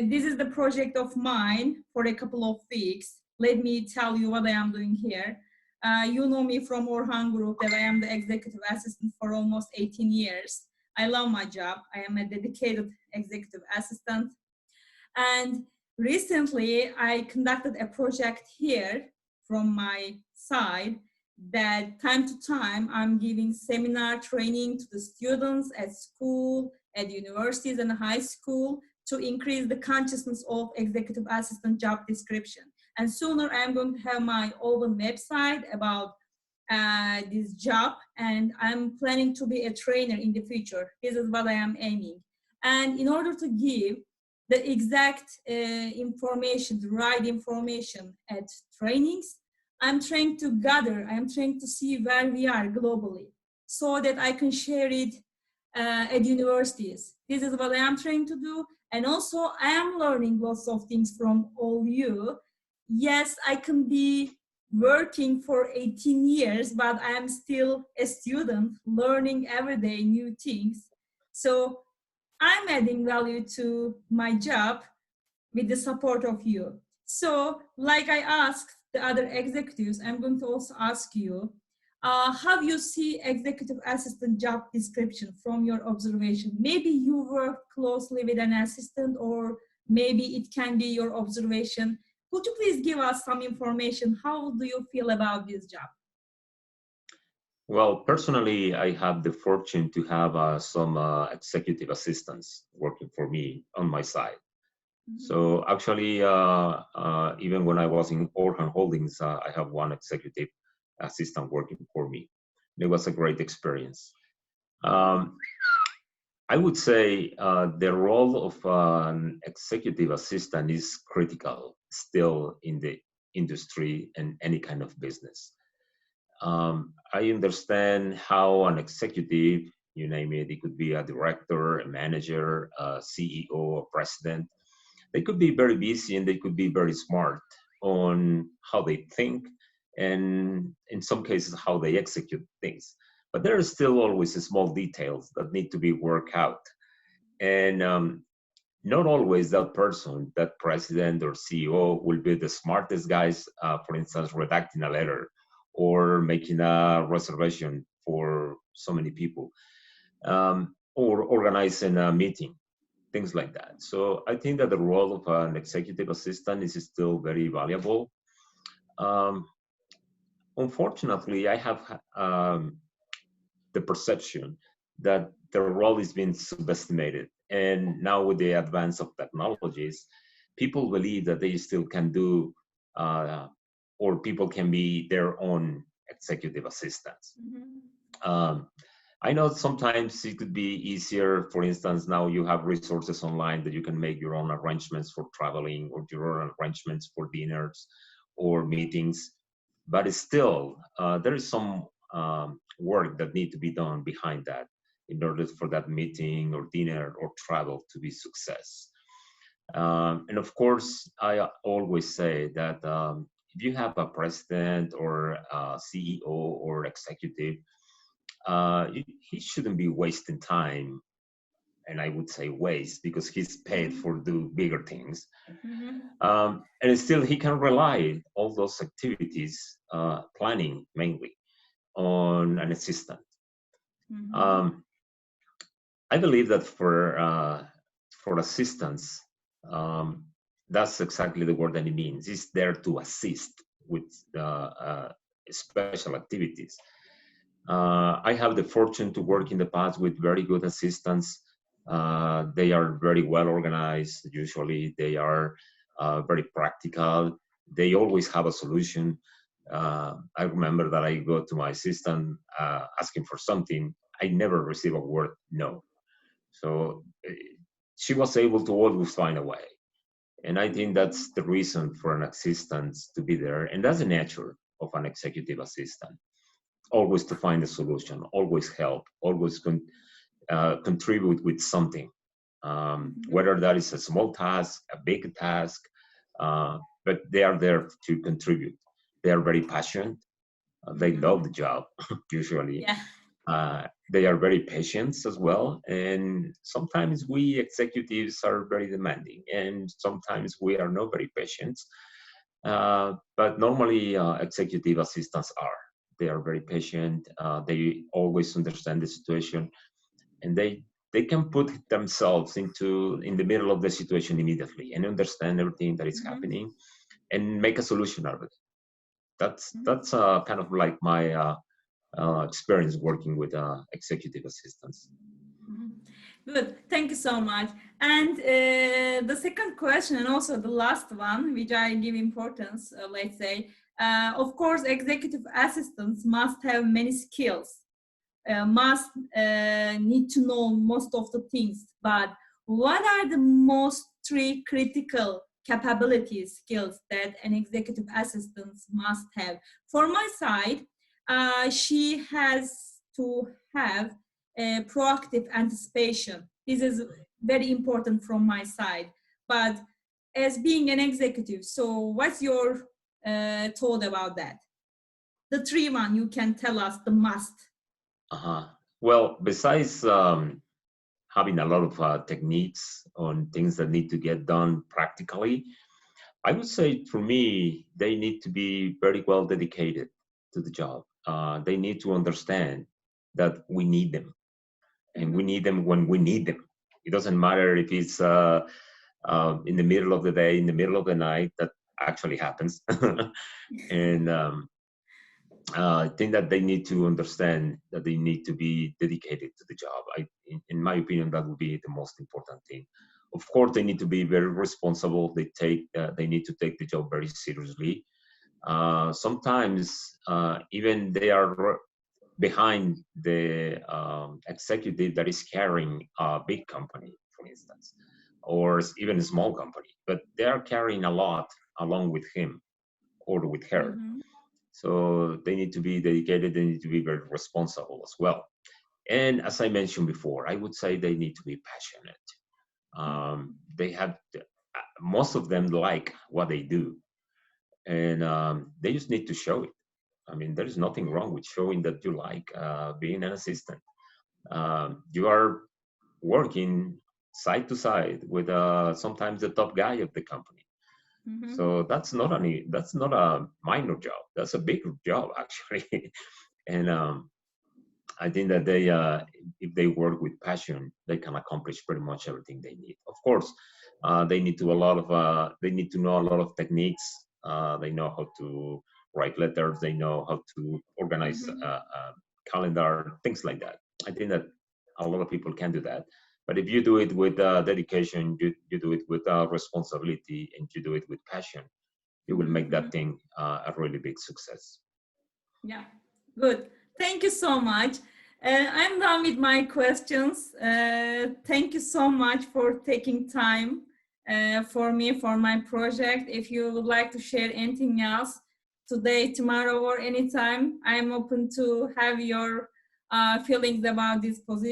this is the project of mine for a couple of weeks. Let me tell you what I am doing here. You know me from Orhan Group, that I am the executive assistant for almost 18 years. I love my job. I am a dedicated executive assistant. And recently, I conducted a project here from my side that time to time, I'm giving seminar training to the students at school, at universities and high school to increase the consciousness of executive assistant job description. And sooner I'm going to have my own website about this job, and I'm planning to be a trainer in the future. This is what I am aiming. And in order to give the exact information, the right information at trainings, I'm trying to gather, I'm trying to see where we are globally so that I can share it at universities. This is what I am trying to do. And also I am learning lots of things from all you. Yes, I can be working for 18 years, but I am still a student learning every day new things. So I'm adding value to my job with the support of you. So like I asked the other executives, I'm going to also ask you, how you see executive assistant job description from your observation? Maybe you work closely with an assistant, or maybe it can be your observation. Could you please give us some information? How do you feel about this job? Well, personally, I have the fortune to have some executive assistants working for me on my side. So actually, even when I was in Orhan Holdings, I have one executive assistant working for me. It was a great experience. I would say the role of an executive assistant is critical still in the industry and any kind of business. I understand how an executive, you name it, it could be a director, a manager, a CEO, a president. They could be very busy and they could be very smart on how they think and in some cases how they execute things. But there are still always small details that need to be worked out. And not always that person, that president or CEO will be the smartest guys, for instance, redacting a letter or making a reservation for so many people, or organizing a meeting, things like that. So I think that the role of an executive assistant is still very valuable. Unfortunately, I have the perception that the role is being subestimated. And now with the advance of technologies, people believe that they still can do, or people can be their own executive assistants. I know sometimes it could be easier. For instance, now you have resources online that you can make your own arrangements for traveling or your own arrangements for dinners or meetings. But still, there is some work that needs to be done behind that in order for that meeting or dinner or travel to be success. And of course, I always say that if you have a president or a CEO or executive, he shouldn't be wasting time, and I would say waste, because he's paid for do bigger things. And still he can rely all those activities, planning mainly, on an assistant. I believe that for assistance, that's exactly the word that it means. It's there to assist with special activities. I have the fortune to work in the past with very good assistants. They are very well organized. Usually they are very practical. They always have a solution. I remember that I go to my assistant asking for something. I never receive a word no. So she was able to always find a way. And I think that's the reason for an assistant to be there. And that's the nature of an executive assistant. Always to find a solution, always help, always contribute with something, whether that is a small task, a big task, but they are there to contribute. They are very passionate. They love the job, usually. Yeah. They are very patient as well, and sometimes we executives are very demanding, and sometimes we are not very patient. But normally, executive assistants are. They are very patient. They always understand the situation, and they can put themselves in the middle of the situation immediately and understand everything that is happening and make a solution out of it. That's kind of like my experience working with executive assistants. Good, thank you so much. And the second question, and also the last one, which I give importance, let's say, of course, executive assistants must have many skills, must need to know most of the things. But what are the most three critical capabilities, skills that an executive assistant must have? For my side, she has to have proactive anticipation. This is very important from my side. But as being an executive, so what's your thought about that? The three one you can tell us the must. Well, besides having a lot of techniques on things that need to get done practically, I would say for me, they need to be very well dedicated to the job. They need to understand that we need them, and we need them when we need them. It doesn't matter if it's in the middle of the day, in the middle of the night. That actually happens. And I think that they need to understand that they need to be dedicated to the job. In my opinion, that would be the most important thing. Of course, they need to be very responsible. They need to take the job very seriously. Sometimes even they are behind the executive that is carrying a big company, for instance, or even a small company, but they are carrying a lot along with him or with her. So they need to be dedicated, they need to be very responsible as well. And as I mentioned before, I would say they need to be passionate. They have most of them like what they do, and they just need to show it. I mean, there is nothing wrong with showing that you like being an assistant. You are working side to side with sometimes the top guy of the company. So that's not a minor job. That's a big job actually. And I think that if they work with passion, they can accomplish pretty much everything they need. Of course, they need to know a lot of techniques. They know how to write letters. They know how to organize a calendar, things like that. I think that a lot of people can do that. But if you do it with dedication, you do it with responsibility, and you do it with passion, you will make that thing a really big success. Yeah, good. Thank you so much. I'm done with my questions. Thank you so much for taking time for me, for my project. If you would like to share anything else today, tomorrow, or anytime, I'm open to have your feelings about this position.